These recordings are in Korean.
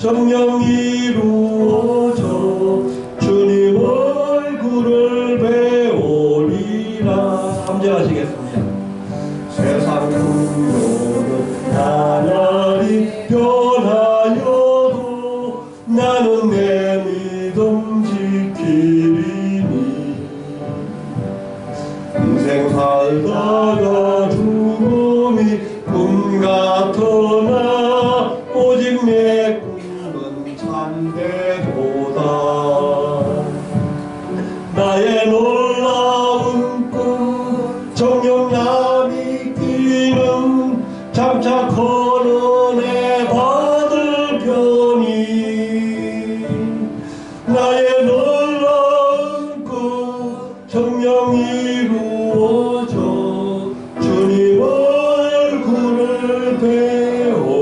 정령 이루어져 주님 얼굴을 배우리라. 3절 하시겠습니다. 세상 풍요는 나날이 변하여도 나는 내 믿음 지키리니 인생 살다가 죽음이 꿈 같으나 오직 내 꿈은 참되도다. 나의 놀라운 꿈 정녕 남이 끼는 장차 거론해 받을 편이 나의 놀라운 꿈 정녕 이루어져 주님 얼굴을 배우리라.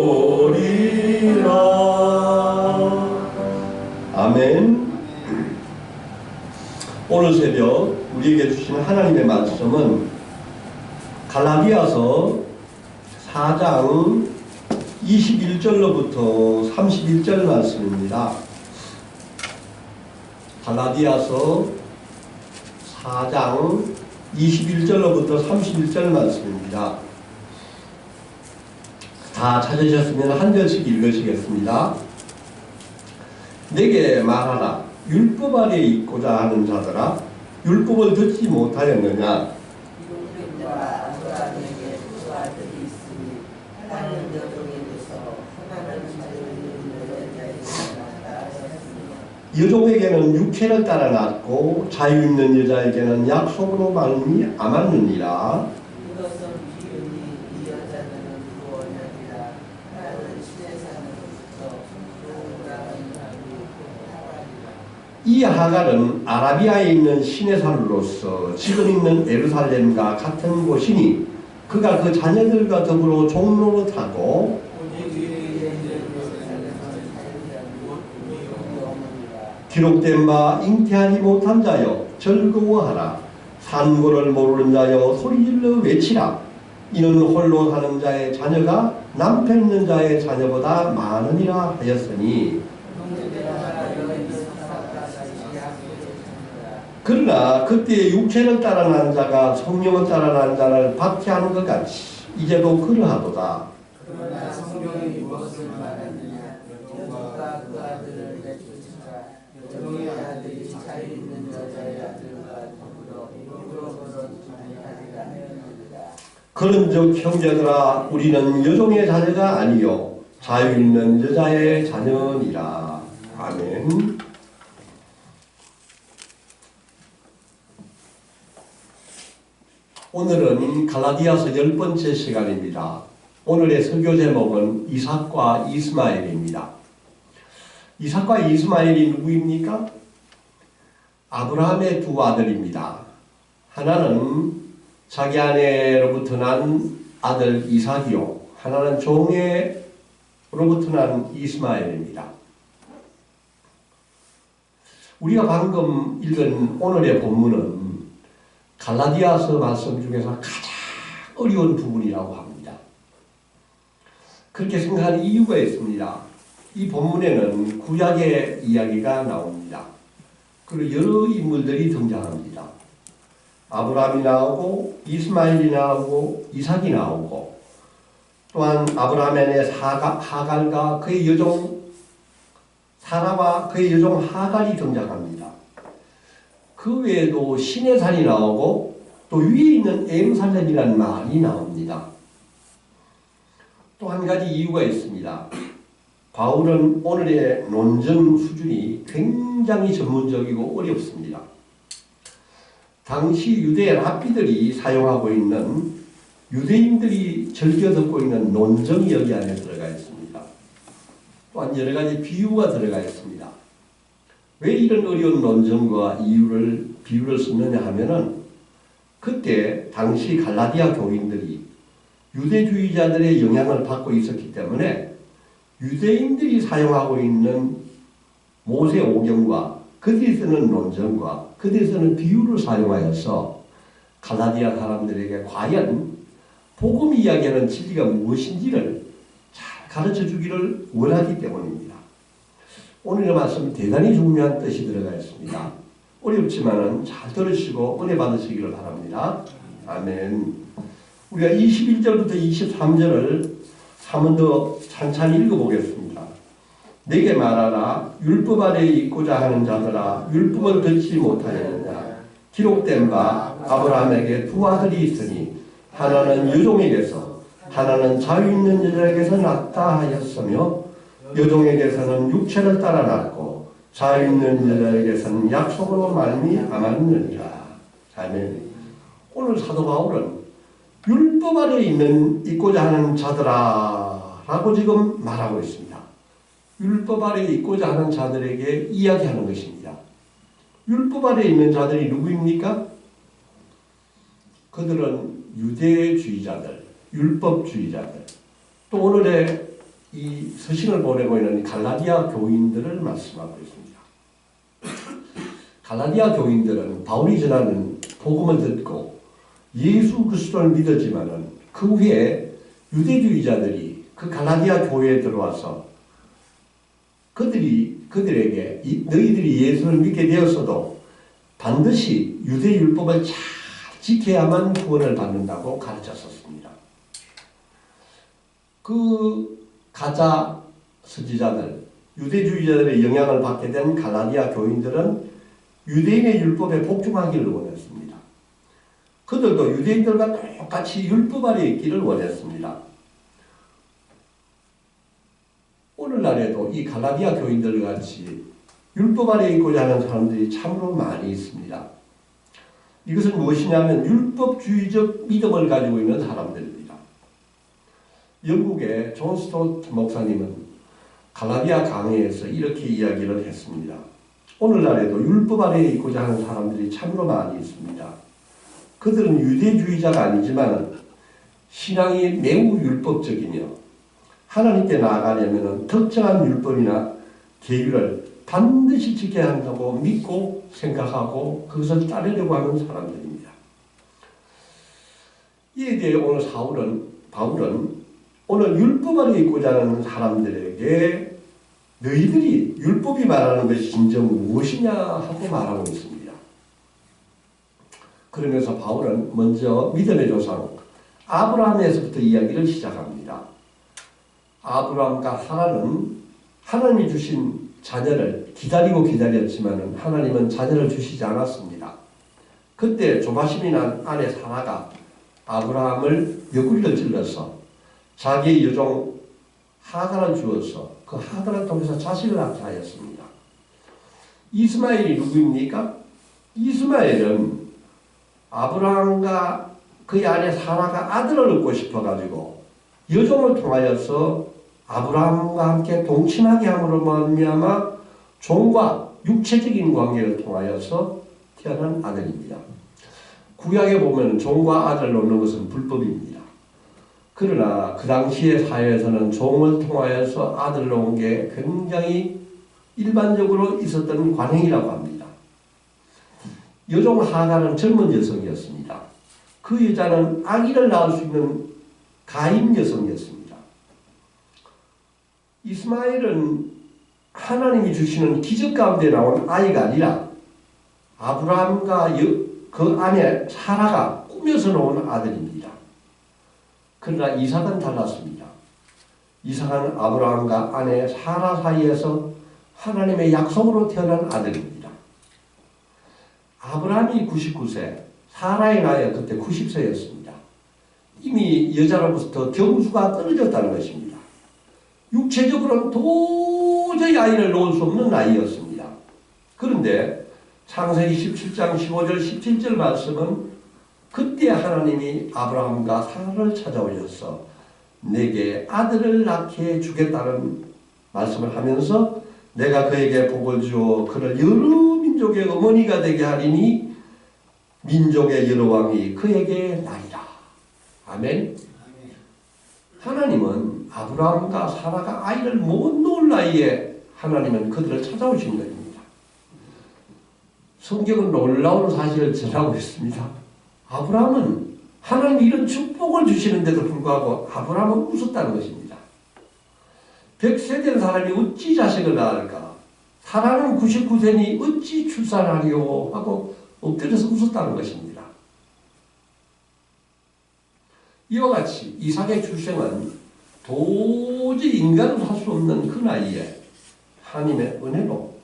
아멘. 오늘 새벽 우리에게 주시는 하나님의 말씀은 갈라디아서 4장 21절로부터 31절 말씀입니다. 갈라디아서 4장 21절로부터 31절 말씀입니다. 다 찾으셨으면 한 절씩 읽으시겠습니다. 내게 말하라. 율법 아래 있고자 하는 자들아, 율법을 듣지 못하였느냐? 여종에게는 육체를 따라 낳고 자유 있는 여자에게는 약속으로 말미암았느니라. 이 하갈은 아라비아에 있는 신의 산으로서 지금 있는 예루살렘과 같은 곳이니 그가 그 자녀들과 더불어 종로를 타고 기록된 바 잉태하지 못한 자여 즐거워하라. 산고를 모르는 자여 소리질러 외치라. 이는 홀로 사는 자의 자녀가 남편 있는 자의 자녀보다 많으니라 하였으니 그러나 그때 육체를 따라 난 자가 성령을 따라 난 자를 박해하는 것 같이 이제도 그러하도다. 그러나 성령이 무엇을 말하느냐? 여종과 그 아들을 내쫓으라. 여종의 아들이 자유 있는 여자의 아들과 더불어 하리라 하였느니라. 그런즉 형제들아, 우리는 여종의 자녀가 아니요 자유 있는 여자의 자녀니라. 아멘. 오늘은 갈라디아서 10번째 시간입니다. 오늘의 설교 제목은 이삭과 이스마엘입니다. 이삭과 이스마엘이 누구입니까? 아브라함의 두 아들입니다. 하나는 자기 아내로부터 난 아들 이삭이요, 하나는 종에로부터 난 이스마엘입니다. 우리가 방금 읽은 오늘의 본문은 갈라디아서 말씀 중에서 가장 어려운 부분이라고 합니다. 그렇게 생각하는 이유가 있습니다. 이 본문에는 구약의 이야기가 나옵니다. 그리고 여러 인물들이 등장합니다. 아브라함이 나오고 이스마엘이 나오고 이삭이 나오고 또한 아브라함의 하갈과 그의 여종 사라와 그의 여종 하갈이 등장합니다. 그 외에도 신의 산이 나오고 또 위에 있는 예루살렘이라는 말이 나옵니다. 또 한 가지 이유가 있습니다. 바울은 오늘의 논증 수준이 굉장히 전문적이고 어렵습니다. 당시 유대 랍비들이 사용하고 있는 유대인들이 즐겨 듣고 있는 논증이 여기 안에 들어가 있습니다. 또한 여러 가지 비유가 들어가 있습니다. 왜 이런 어려운 논증과 비유를 쓰느냐 하면은 그때 당시 갈라디아 교인들이 유대주의자들의 영향을 받고 있었기 때문에 유대인들이 사용하고 있는 모세 오경과 그들이 쓰는 논증과 그들이 쓰는 비유를 사용하여서 갈라디아 사람들에게 과연 복음 이야기하는 진리가 무엇인지를 잘 가르쳐 주기를 원하기 때문입니다. 오늘의 말씀 대단히 중요한 뜻이 들어가 있습니다. 어렵지만은 잘 들으시고 은혜 받으시기를 바랍니다. 아멘. 우리가 21절부터 23절을 한 번 더 찬찬히 읽어보겠습니다. 내게 말하라. 율법 아래에 있고자 하는 자들아, 율법을 듣지 못하였느냐. 기록된 바 아브라함에게 두 아들이 있으니 하나는 여종에게서 하나는 자유 있는 여자에게서 낳다 하였으며 여종에게서는 육체를 따라 낳고 자유 있는 여자에게서는 약속으로 말미암았느니라. 아멘. 오늘 사도 바울은 율법 아래에 있고자 하는 자들아 라고 지금 말하고 있습니다. 율법 아래에 있고자 하는 자들에게 이야기하는 것입니다. 율법 아래에 있는 자들이 누구입니까? 그들은 유대주의자들, 율법주의자들, 또 오늘의 이 서신을 보내고 있는 갈라디아 교인들을 말씀하고 있습니다. 갈라디아 교인들은 바울이 전하는 복음을 듣고 예수 그리스도를 믿었지만은 그 후에 유대주의자들이 그 갈라디아 교회에 들어와서 그들에게 너희들이 예수를 믿게 되었어도 반드시 유대 율법을 잘 지켜야만 구원을 받는다고 가르쳤었습니다. 그 가짜 선지자들, 유대주의자들의 영향을 받게 된 갈라디아 교인들은 유대인의 율법에 복종하기를 원했습니다. 그들도 유대인들과 똑같이 율법 아래에 있기를 원했습니다. 오늘날에도 이 갈라디아 교인들 같이 율법 아래에 있고자 하는 사람들이 참으로 많이 있습니다. 이것은 무엇이냐면 율법주의적 믿음을 가지고 있는 사람들입니다. 영국의 존 스토트 목사님은 갈라디아 강해에서 이렇게 이야기를 했습니다. 오늘날에도 율법 아래에 있고자 하는 사람들이 참으로 많이 있습니다. 그들은 유대주의자가 아니지만 신앙이 매우 율법적이며 하나님께 나아가려면 특정한 율법이나 계율을 반드시 지켜야 한다고 믿고 생각하고 그것을 따르려고 하는 사람들입니다. 이에 대해 오늘 바울은 오늘 율법 아래에 있고자 하는 사람들에게 너희들이 율법이 말하는 것이 진정 무엇이냐 하고 말하고 있습니다. 그러면서 바울은 먼저 믿음의 조상 아브라함에서부터 이야기를 시작합니다. 아브라함과 사라는 하나님이 주신 자녀를 기다렸지만 하나님은 자녀를 주시지 않았습니다. 그때 조바심이 난 아내 사라가 아브라함을 옆구리를 찔러서 자기의 여종 하갈을 주어서 그 하갈을 통해서 자식을 낳게 하였습니다. 이스마엘이 누구입니까? 이스마엘은 아브라함과 그의 아내 사라가 아들을 얻고 싶어가지고 여종을 통하여서 아브라함과 함께 동침하게 함으로 말미암아 종과 육체적인 관계를 통하여서 태어난 아들입니다. 구약에 보면 종과 아들을 놓는 것은 불법입니다. 그러나 그 당시의 사회에서는 종을 통하여서 아들을 놓은 게 굉장히 일반적으로 있었던 관행이라고 합니다. 여종 하갈은 젊은 여성이었습니다. 그 여자는 아기를 낳을 수 있는 가임 여성이었습니다. 이스마엘은 하나님이 주시는 기적 가운데 나온 아이가 아니라 아브라함과 그 아내 사라가 꾸며서 놓은 아들입니다. 그러나 이삭은 달랐습니다. 이삭은 아브라함과 아내 사라 사이에서 하나님의 약속으로 태어난 아들입니다. 아브라함이 99세, 사라의 나이가 그때 90세였습니다. 이미 여자로부터 경수가 떨어졌다는 것입니다. 육체적으로는 도저히 아이를 놓을 수 없는 나이였습니다. 그런데 창세기 17장 15절 17절 말씀은 그때 하나님이 아브라함과 사라를 찾아오셔서 내게 아들을 낳게 주겠다는 말씀을 하면서 내가 그에게 복을 주어 그를 여러 민족의 어머니가 되게 하리니 민족의 여러 왕이 그에게 나리라. 아멘. 하나님은 아브라함과 사라가 아이를 못 놓을 나이에 하나님은 그들을 찾아오신 것입니다. 성경은 놀라운 사실을 전하고 있습니다. 아브라함은 하나님이 이런 축복을 주시는데도 불구하고 아브라함은 웃었다는 것입니다. 100세 된 사람이 어찌 자식을 낳을까? 사라는 99세니 어찌 출산하리요 하고 엎드려서 웃었다는 것입니다. 이와 같이 이삭의 출생은 도저히 인간으로 할 수 없는 그 나이에 하나님의 은혜로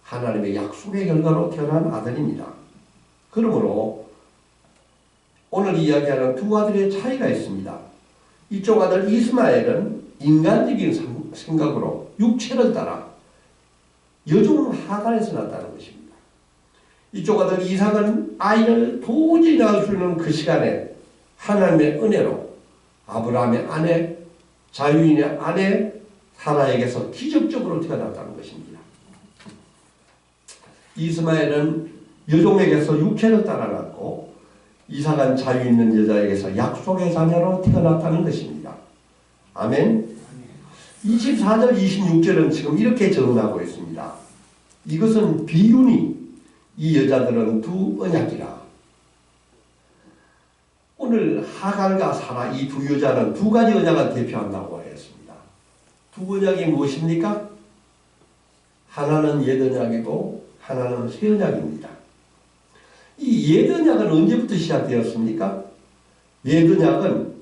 하나님의 약속의 결과로 태어난 아들입니다. 그러므로 오늘 이야기하는 두 아들의 차이가 있습니다. 이쪽 아들 이스마엘은 인간적인 생각으로 육체를 따라 여종 하갈에서 났다는 것입니다. 이쪽 아들 이삭은 아이를 도저히 낳을 수 있는 그 시간에 하나님의 은혜로 아브라함의 아내, 자유인의 아내 사라에게서 기적적으로 태어났다는 것입니다. 이스마엘은 여종에게서 육체를 따라 났고 이삭은 자유 있는 여자에게서 약속의 자녀로 태어났다는 것입니다. 아멘. 24절 26절은 지금 이렇게 정언하고 있습니다. 이것은 비유니 이 여자들은 두 언약이라. 오늘 하갈과 사라 이 두 여자는 두 가지 언약을 대표한다고 하였습니다. 두 언약이 무엇입니까? 하나는 옛 언약이고 하나는 새 언약입니다. 이 옛 언약은 언제부터 시작되었습니까? 옛 언약은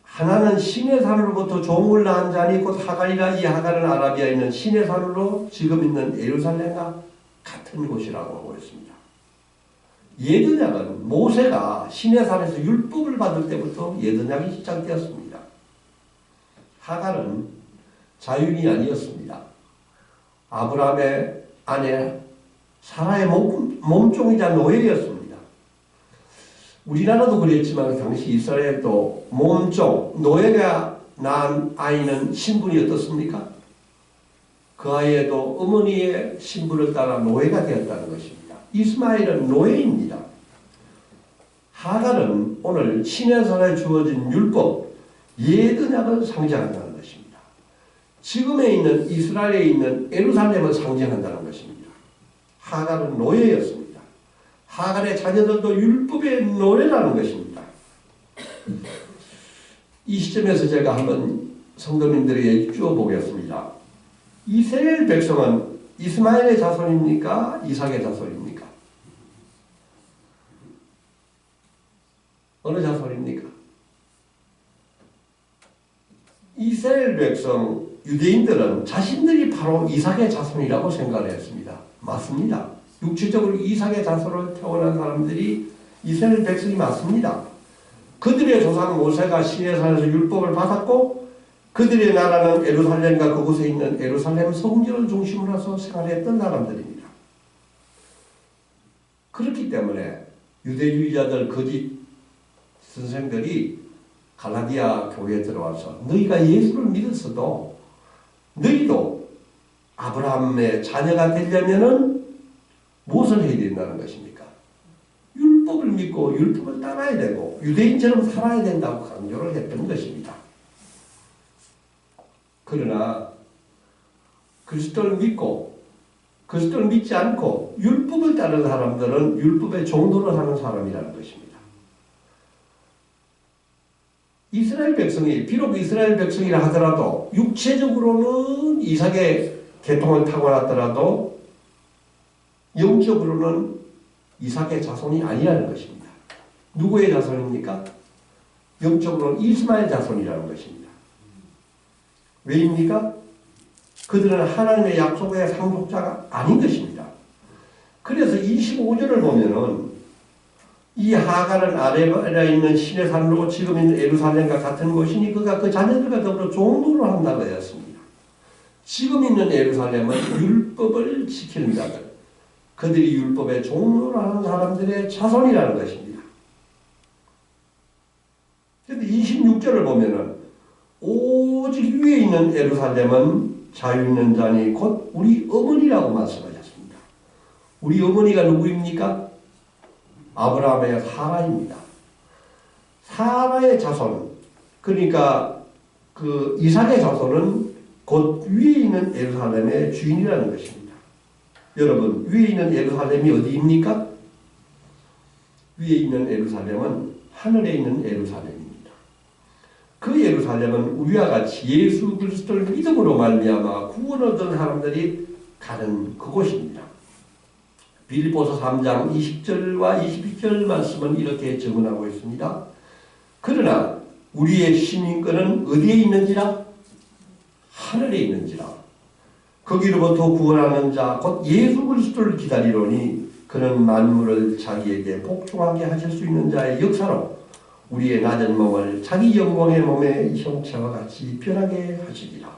하나는 신의 산으로부터 종을 낳은 자니 곧 하갈이라. 이 하갈은 아라비아에 있는 신의 산으로 지금 있는 예루살렘과 같은 곳이라고 하고 있습니다. 옛 언약은 모세가 신의 산에서 율법을 받을 때부터 옛 언약이 시작되었습니다. 하갈은 자유인이 아니었습니다. 아브라함의 아내 사라의 몸종이자 노예였습니다. 우리나라도 그랬지만 당시 이스라엘도 몸종, 노예가 낳은 아이는 신분이 어떻습니까? 그 아이에도 어머니의 신분을 따라 노예가 되었다는 것입니다. 이스마엘은 노예입니다. 하갈은 오늘 신의 산에 주어진 율법, 옛 언약을 상징한다는 것입니다. 지금에 있는 이스라엘에 있는 예루살렘을 상징한다는 것입니다. 하갈은 노예였습니다. 하갈의 자녀들도 율법의 노예라는 것입니다. 이 시점에서 제가 한번 성도님들에게 쭈어보겠습니다. 이스라엘 백성은 이스마엘의 자손입니까? 이삭의 자손입니까? 어느 자손입니까? 이스라엘 백성, 유대인들은 자신들이 바로 이삭의 자손이라고 생각을 했습니다. 맞습니다. 육체적으로 이삭의 자손으로 태어난 사람들이 이스라엘 백성이 맞습니다. 그들의 조상 모세가 시내 산에서 율법을 받았고 그들의 나라는 예루살렘과 그곳에 있는 예루살렘 성전을 중심으로 해서 생활했던 사람들입니다. 그렇기 때문에 유대주의자들 거짓 선생들이 갈라디아 교회에 들어와서 너희가 예수를 믿었어도 너희도 아브라함의 자녀가 되려면은 무엇을 해야 된다는 것입니까? 율법을 믿고 율법을 따라야 되고 유대인처럼 살아야 된다고 강조를 했던 것입니다. 그러나 그리스도를 믿고 그리스도를 믿지 않고 율법을 따르는 사람들은 율법의 종도를 하는 사람이라는 것입니다. 이스라엘 백성이 비록 이스라엘 백성이라 하더라도 육체적으로는 이삭의 계통을 타고났더라도 영적으로는 이삭의 자손이 아니라는 것입니다. 누구의 자손입니까? 영적으로는 이스마엘 자손이라는 것입니다. 왜입니까? 그들은 하나님의 약속의 상속자가 아닌 것입니다. 그래서 25절을 보면은 이 하갈은 아래에 있는 신의 산으로 지금 있는 예루살렘과 같은 곳이니 그가 그 자녀들과 더불어 종노를 한다고 하였습니다. 지금 있는 예루살렘은 율법을 지키는 자들, 그들이 율법의 종노를 하는 사람들의 자손이라는 것입니다. 그런데 26절을 보면은 오직 위에 있는 예루살렘은 자유 있는 자니 곧 우리 어머니라고 말씀하셨습니다. 우리 어머니가 누구입니까? 아브라함의 사라입니다. 사라의 자손, 그러니까 그 이삭의 자손은 곧 위에 있는 예루살렘의 주인이라는 것입니다. 여러분, 위에 있는 예루살렘이 어디입니까? 위에 있는 예루살렘은 하늘에 있는 예루살렘입니다. 그 예루살렘은 우리와 같이 예수 그리스도를 믿음으로 말미암아 구원 얻은 사람들이 가는 그곳입니다. 빌립보서 3장 20절과 22절 말씀은 이렇게 증언하고 있습니다. 그러나 우리의 시민권은 어디에 있는지라? 하늘에 있는지라. 거기로부터 구원하는 자 곧 예수 그리스도를 기다리노니 그는 만물을 자기에게 복종하게 하실 수 있는 자의 역사로 우리의 낮은 몸을 자기 영광의 몸의 형체와 같이 변하게 하시리라.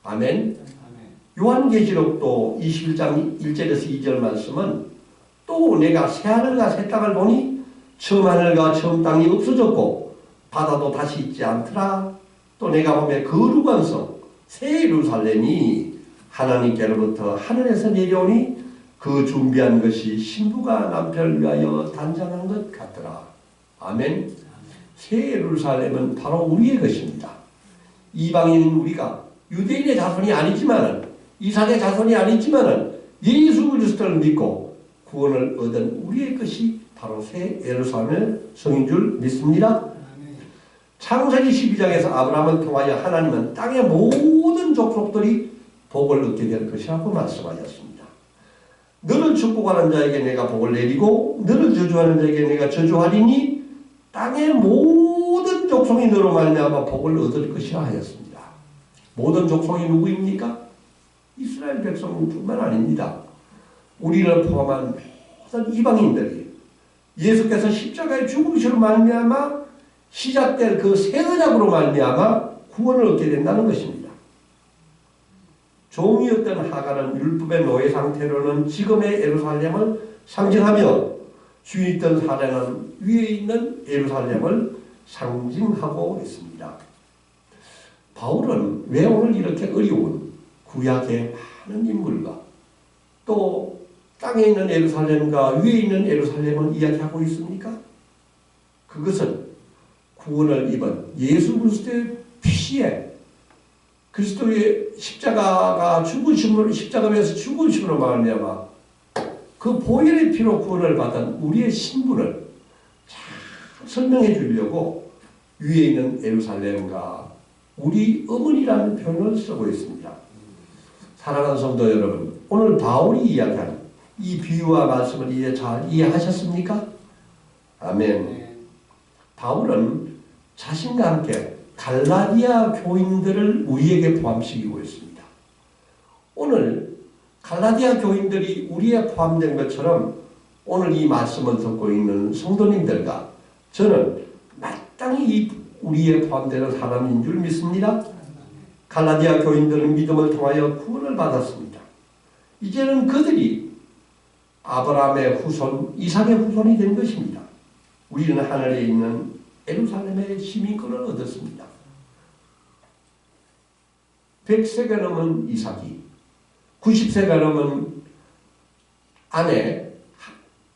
아멘. 요한계시록도 21장 1절에서 2절 말씀은 또 내가 새하늘과 새 땅을 보니 처음 하늘과 처음 땅이 없어졌고 바다도 다시 있지 않더라. 또 내가 보매 거룩한 성 새 예루살렘이 하나님께로부터 하늘에서 내려오니 그 준비한 것이 신부가 남편을 위하여 단장한 것 같더라. 아멘. 새 예루살렘은 바로 우리의 것입니다. 이방인인 우리가 유대인의 자손이 아니지만은 이삭의 자손이 아니지만은 예수 그리스도를 믿고 구원을 얻은 우리의 것이 바로 새 예루살렘의 성인 줄 믿습니다. 창세기 12장에서 아브라함을 통하여 하나님은 땅의 모든 족속들이 복을 얻게 될 것이라고 말씀하셨습니다. 너를 축복하는 자에게 내가 복을 내리고 너를 저주하는 자에게 내가 저주하리니 땅의 모든 족속이 너로 말미암아 복을 얻을 것이라 하였습니다. 모든 족속이 누구입니까? 이스라엘 백성뿐만 아닙니다. 우리를 포함한 모든 이방인들이 예수께서 십자가의 죽으심으로 말미암아 시작될 그 새 언약으로 말미암아 구원을 얻게 된다는 것입니다. 종이었던 하갈은 율법의 노예 상태로는 지금의 예루살렘을 상징하며 주인이었던 사례는 위에 있는 예루살렘을 상징하고 있습니다. 바울은 왜 오늘 이렇게 어려운 구약의 많은 인물과 또 땅에 있는 예루살렘과 위에 있는 예루살렘을 이야기하고 있습니까? 그것은 구원을 입은 예수 그리스도의 피에 그리스도의 십자가가 죽으심으로 십자가 위에서 죽으심으로 말미암아 그 보혈의 피로 구원을 받은 우리의 신분을 잘 설명해 주려고 위에 있는 예루살렘과 우리 어머니라는 표현을 쓰고 있습니다. 사랑하는 성도 여러분, 오늘 바울이 이야기한 이 비유와 말씀을 이제 잘 이해하셨습니까? 아멘. 바울은 자신과 함께 갈라디아 교인들을 우리에게 포함시키고 있습니다. 오늘 갈라디아 교인들이 우리에 포함된 것처럼 오늘 이 말씀을 듣고 있는 성도님들과 저는 마땅히 우리에 포함되는 사람인 줄 믿습니다. 갈라디아 교인들은 믿음을 통하여 구원을 받았습니다. 이제는 그들이 아브라함의 후손, 이삭의 후손이 된 것입니다. 우리는 하늘에 있는 예루살렘의 시민권을 얻었습니다. 100세가 넘은 이삭이 90세가 넘은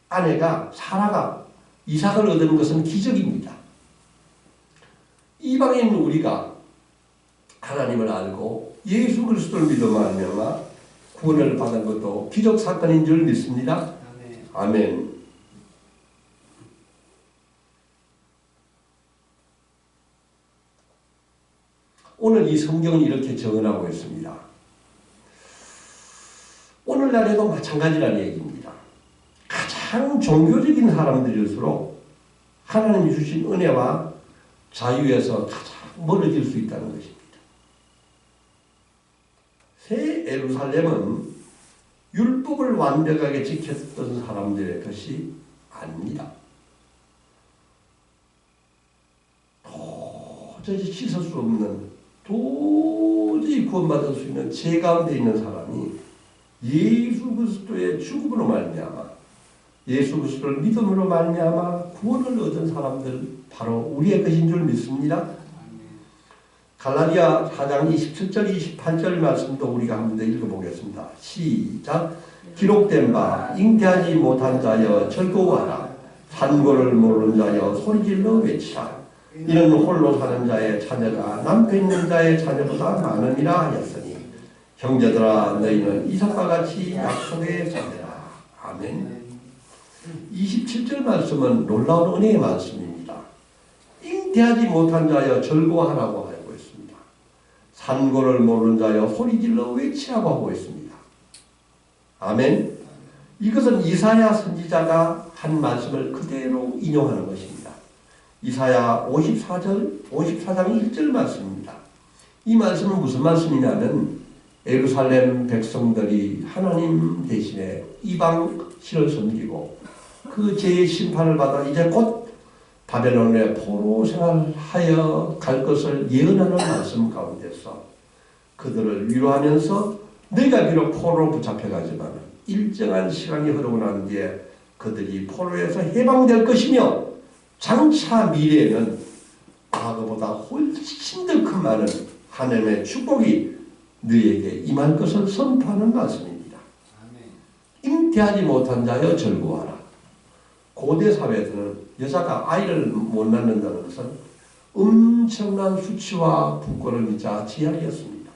아내가 사라가 이삭을 얻은 것은 기적입니다. 이방인 우리가 하나님을 알고 예수 그리스도를 믿어 말미암아 구원을 받은 것도 기적 사건인 줄 믿습니다. 아멘. 오늘 이 성경은 이렇게 증언하고 있습니다. 오늘날에도 마찬가지라는 얘기입니다. 가장 종교적인 사람들일수록 하나님이 주신 은혜와 자유에서 가장 멀어질 수 있다는 것입니다. 새 예루살렘은 율법을 완벽하게 지켰던 사람들의 것이 아닙니다. 도저히 씻을 수 없는, 도저히 구원받을 수 있는 죄 가운데 있는 사람이 예수 그리스도의 죽음으로 말미암아 예수 그리스도를 믿음으로 말미암아 구원을 얻은 사람들 바로 우리의 것인 줄 믿습니다. 갈라디아 4장 27절 28절 말씀도 우리가 한 번 더 읽어보겠습니다. 시작. 기록된 바 잉태하지 못한 자여 즐거워하라. 산고를 모르는 자여 소리질러 외치라. 이는 홀로 사는 자의 자녀가 남편 있는 자의 자녀보다 많음이라 하였으니 형제들아 너희는 이삭과 같이 약속의 자녀라. 아멘. 27절 말씀은 놀라운 은혜의 말씀입니다. 잉태하지 못한 자여 절거하라고 하고 있습니다. 산고를 모르는 자여 소리질러 외치라고 하고 있습니다. 아멘. 이것은 이사야 선지자가 한 말씀을 그대로 인용하는 것입니다. 이사야 54장 1절 말씀입니다. 이 말씀은 무슨 말씀이냐면 예루살렘 백성들이 하나님 대신에 이방 신을 섬기고 그 죄의 심판을 받아 이제 곧 바벨론의 포로 생활하여 갈 것을 예언하는 말씀 가운데서 그들을 위로하면서 너희가 비록 포로로 붙잡혀가지만 일정한 시간이 흐르고 난 뒤에 그들이 포로에서 해방될 것이며 장차 미래에는 과거보다 훨씬 더 큰 많은 하나님의 축복이 너희에게 임할 것을 선포하는 말씀입니다. 잉태하지 못한 자여 절구하라. 고대 사회에서는 여자가 아이를 못 낳는다는 것은 엄청난 수치와 부끄러움이자 지약이었습니다.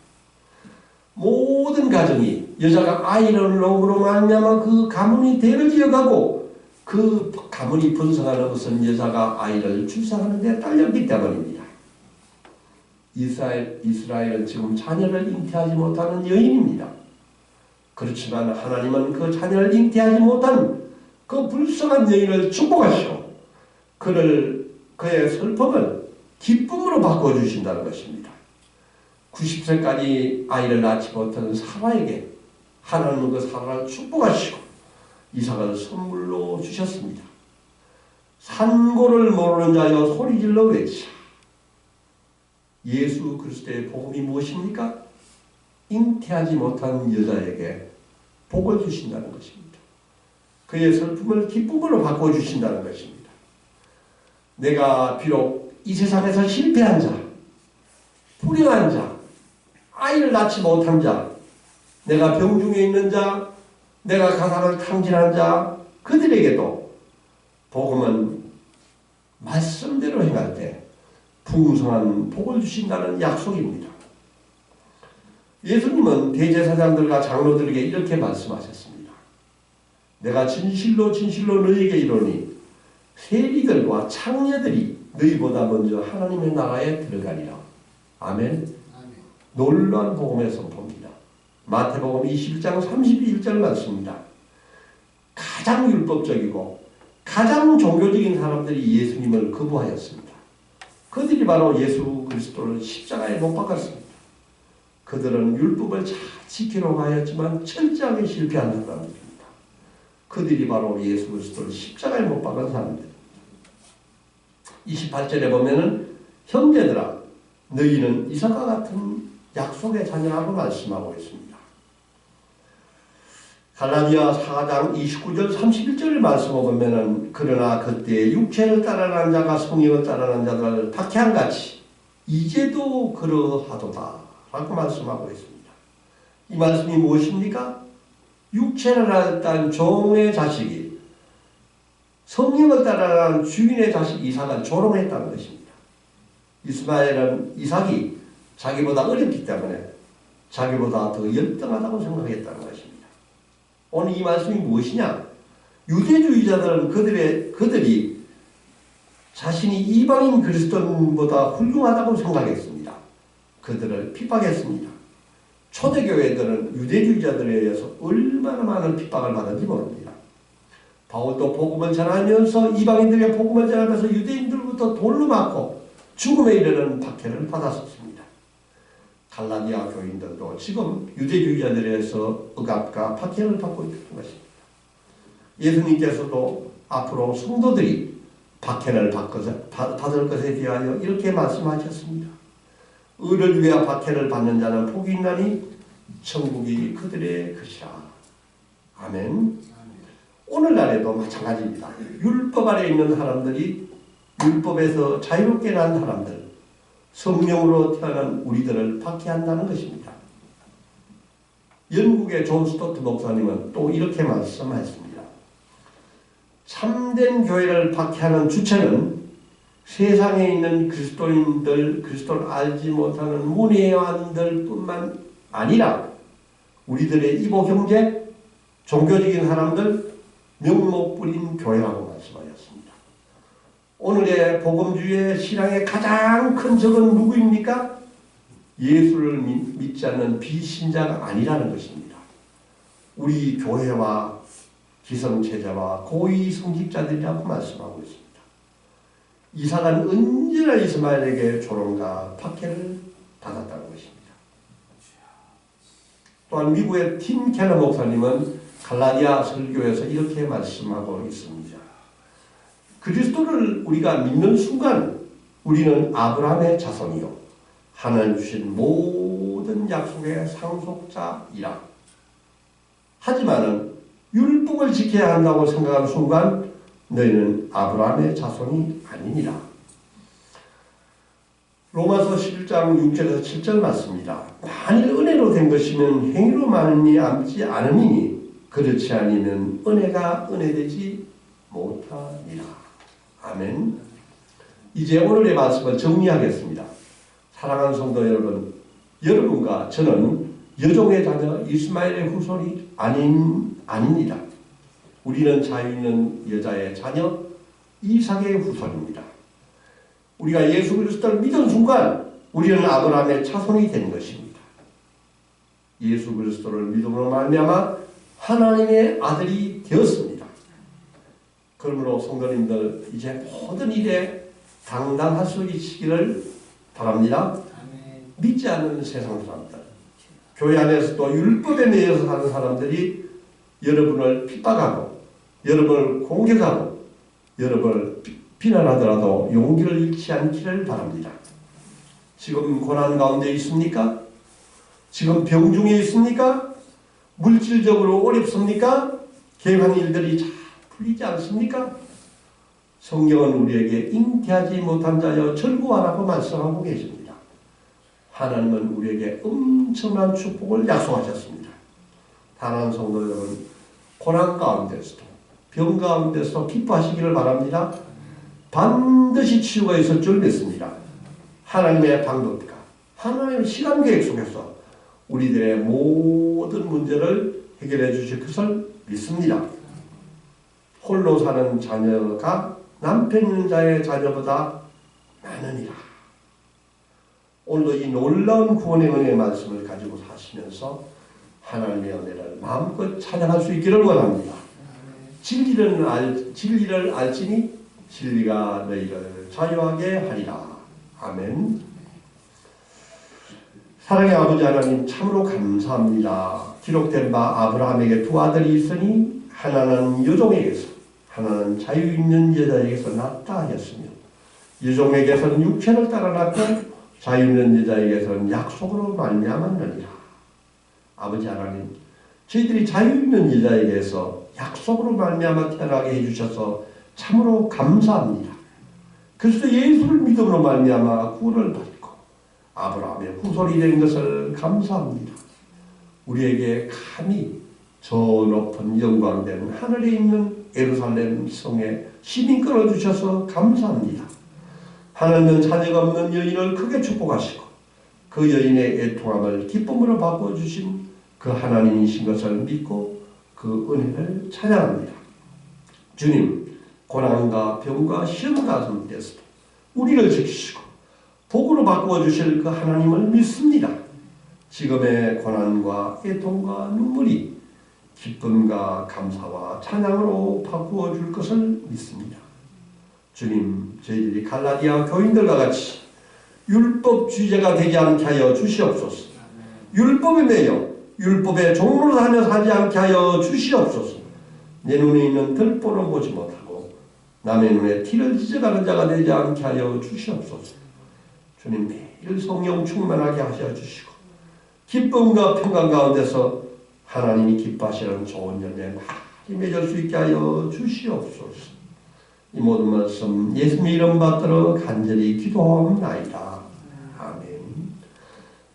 모든 가정이 여자가 아이를 낳음으로 말미암아 그 가문이 대를 이어가고 그 가문이 번성하는 것은 여자가 아이를 출산하는 데 딸렸기 때문입니다. 이스라엘은 지금 자녀를 잉태하지 못하는 여인입니다. 그렇지만 하나님은 그 자녀를 잉태하지 못한 그 불쌍한 여인을 축복하시고 그의 슬픔을 기쁨으로 바꿔주신다는 것입니다. 90세까지 아이를 낳지 못하는 사라에게 하나님은 그 사라를 축복하시고 이삭을 선물로 주셨습니다. 산고를 모르는 자여 소리질러 외치라. 예수 그리스도의 복음이 무엇입니까? 잉태하지 못한 여자에게 복을 주신다는 것입니다. 그의 슬픔을 기쁨으로 바꿔주신다는 것입니다. 내가 비록 이 세상에서 실패한 자, 불행한 자, 아이를 낳지 못한 자, 내가 병중에 있는 자, 내가 가상을 탕진한 자, 그들에게도 복음은 말씀대로 행할 때 풍성한 복을 주신다는 약속입니다. 예수님은 대제사장들과 장로들에게 이렇게 말씀하셨습니다. 내가 진실로 진실로 너희에게 이르노니 세리들과 창녀들이 너희보다 먼저 하나님의 나라에 들어가리라. 아멘. 놀라운 복음의 선포입니다. 마태복음 21장 31절 말씀입니다. 가장 율법적이고 가장 종교적인 사람들이 예수님을 거부하였습니다. 그들이 바로 예수 그리스도를 십자가에 못 박았습니다. 그들은 율법을 잘 지키려고 하였지만 철저하게 실패한 사람들입니다. 그들이 바로 예수 그리스도를 십자가에 못 박은 사람들입니다. 28절에 보면은 형제들아 너희는 이삭과 같은 약속의 자녀라고 말씀하고 있습니다. 갈라디아 4장 29절 31절을 말씀을 보면은 그러나 그때 육체를 따라가는 자가 성령을 따라가는 자들을 박해한같이 이제도 그러하도다 라고 말씀하고 있습니다. 이 말씀이 무엇입니까? 육체를 따라가는 종의 자식이 성령을 따라가는 주인의 자식 이삭을 조롱했다는 것입니다. 이삭이 자기보다 어렸기 때문에 자기보다 더 열등하다고 생각했다는 것입니다. 오늘 이 말씀이 무엇이냐? 유대주의자들은 그들이 자신이 이방인 그리스도인보다 훌륭하다고 생각했습니다. 그들을 핍박했습니다. 초대교회들은 유대주의자들에 의해서 얼마나 많은 핍박을 받았는지 모릅니다. 바울도 복음을 전하면서 이방인들에게 복음을 전하면서 유대인들부터 돌로 맞고 죽음에 이르는 박해를 받았었습니다. 갈라디아 교인들도 지금 유대주의자들에 의해서 억압과 박해를 받고 있는 것입니다. 예수님께서도 앞으로 성도들이 박해를 받을 것에 대하여 이렇게 말씀하셨습니다. 의를 위하여 박해를 받는 자는 복이 있나니 천국이 그들의 것이라. 아멘. 오늘날에도 마찬가지입니다. 율법 아래 있는 사람들이 율법에서 자유롭게 난 사람들, 성령으로 태어난 우리들을 박해한다는 것입니다. 영국의 존 스토트 목사님은 또 이렇게 말씀하셨습니다. 참된 교회를 박해하는 주체는 세상에 있는 그리스도인들, 그리스도를 알지 못하는 문외한들 뿐만 아니라 우리들의 이보 경제, 종교적인 사람들, 명목 부린 교회라고 말씀하셨습니다. 오늘의 복음주의 신앙의 가장 큰 적은 누구입니까? 예수를 믿지 않는 비신자가 아니라는 것입니다. 우리 교회와 기성체자와 고위 성직자들이라고 말씀하고 있습니다. 이삭은 언제나 이스마엘에게 조롱과 박해를 받았다는 것입니다. 또한 미국의 팀 켈러 목사님은 갈라디아 설교에서 이렇게 말씀하고 있습니다. 그리스도를 우리가 믿는 순간 우리는 아브라함의 자손이요 하나님 주신 모든 약속의 상속자이라. 하지만은 율법을 지켜야 한다고 생각하는 순간 너희는 아브라함의 자손이 아니니라. 로마서 11장 6절에서 7절 맞습니다. 만일 은혜로 된 것이면 행위로 많으니 암지 않음이니 그렇지 아니면 은혜가 은혜되지 못하니라. 아멘. 이제 오늘의 말씀을 정리하겠습니다. 사랑하는 성도 여러분, 여러분과 저는 여종의 자녀 이스마엘의 후손이 아닙니다. 우리는 자유 있는 여자의 자녀 이삭의 후손입니다. 우리가 예수 그리스도를 믿은 순간 우리는 아브라함의 자손이 된 것입니다. 예수 그리스도를 믿음으로 말미암아 하나님의 아들이 되었습니다. 그러므로 성도님들 이제 모든 일에 당당할 수 있기를 바랍니다. 믿지 않는 세상 사람들, 교회 안에서도 율법에 매여서 사는 사람들이 여러분을 핍박하고 여러분을 공격하고 여러분을 비난하더라도 용기를 잃지 않기를 바랍니다. 지금 고난 가운데 있습니까? 지금 병중에 있습니까? 물질적으로 어렵습니까? 계획한 일들이 잘 풀리지 않습니까? 성경은 우리에게 잉태하지 못한 자여 절구하라고 말씀하고 계십니다. 하나님은 우리에게 엄청난 축복을 약속하셨습니다. 사랑하는 성도 여러분, 고난 가운데서도 병 가운데서도 기뻐하시기를 바랍니다. 반드시 치유가 있을 줄 믿습니다. 하나님의 방법과 하나님의 시간 계획 속에서 우리들의 모든 문제를 해결해 주실 것을 믿습니다. 홀로 사는 자녀가 남편 있는 자의 자녀보다 많으니라. 오늘도 이 놀라운 구원의 은혜의 말씀을 가지고 사시면서 하나님의 은혜를 마음껏 찬양할 수 있기를 원합니다. 진리를 알지니 진리가 너희를 자유하게 하리라. 아멘. 사랑의 아버지 하나님, 참으로 감사합니다. 기록된 바 아브라함에게 두 아들이 있으니 하나는 여종에게서 하나는 자유 있는 여자에게서 낳았다 하였으며 여종에게서는 육체를 따라 낳고 자유 있는 여자에게서는 약속으로 말미암았느니라. 아버지 하나님, 저희들이 자유 있는 여자에게서 약속으로 말미암아 태어나게 해주셔서 참으로 감사합니다. 그리스도 예수를 믿음으로 말미암아 구원을 받고 아브라함의 후손이 된 것을 감사합니다. 우리에게 감히 저 높은 영광된 하늘에 있는 예루살렘 성에 시민 끌어주셔서 감사합니다. 하나님은 자녀가 없는 여인을 크게 축복하시고 그 여인의 애통함을 기쁨으로 바꿔주신 그 하나님이신 것을 믿고 그 은혜를 찬양합니다. 주님, 고난과 병과 시험 가운데서도 우리를 지키시고 복으로 바꿔주실 그 하나님을 믿습니다. 지금의 고난과 애통과 눈물이 기쁨과 감사와 찬양으로 바꾸어 줄 것을 믿습니다. 주님, 저희들이 갈라디아 교인들과 같이 율법주의자가 되지 않게 하여 주시옵소서. 율법에 매여 율법의 종로로 하며 살지 않게 하여 주시옵소서. 내 눈에 있는 들보는 보지 못하고 남의 눈에 티를 찢어가는 자가 되지 않게 하여 주시옵소서. 주님, 매일 성령 충만하게 하셔 주시고 기쁨과 평강 가운데서 하나님이 기뻐하시는 좋은 열매 많이 맺을 수 있게 하여 주시옵소서. 이 모든 말씀 예수님의 이름 받들어 간절히 기도하옵나이다. 아멘.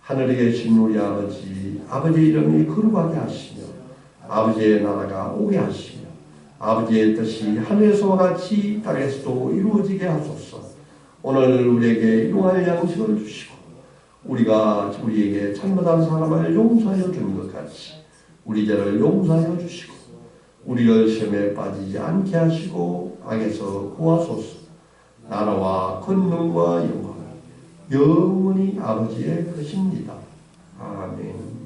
하늘에 계신 우리 아버지, 아버지의 이름이 거룩하게 하시며 아버지의 나라가 오게 하시며 아버지의 뜻이 하늘에서와 같이 땅에서도 이루어지게 하소서. 오늘 우리에게 일용할 양식을 주시고 우리가 우리에게 잘못한 사람을 용서하여 주는 것 같이 우리 죄를 용서하여 주시고 우리를 시험에 빠지지 않게 하시고 악에서 구하소서. 나라와 권능과 영광 영원히 아버지의 것입니다. 아멘.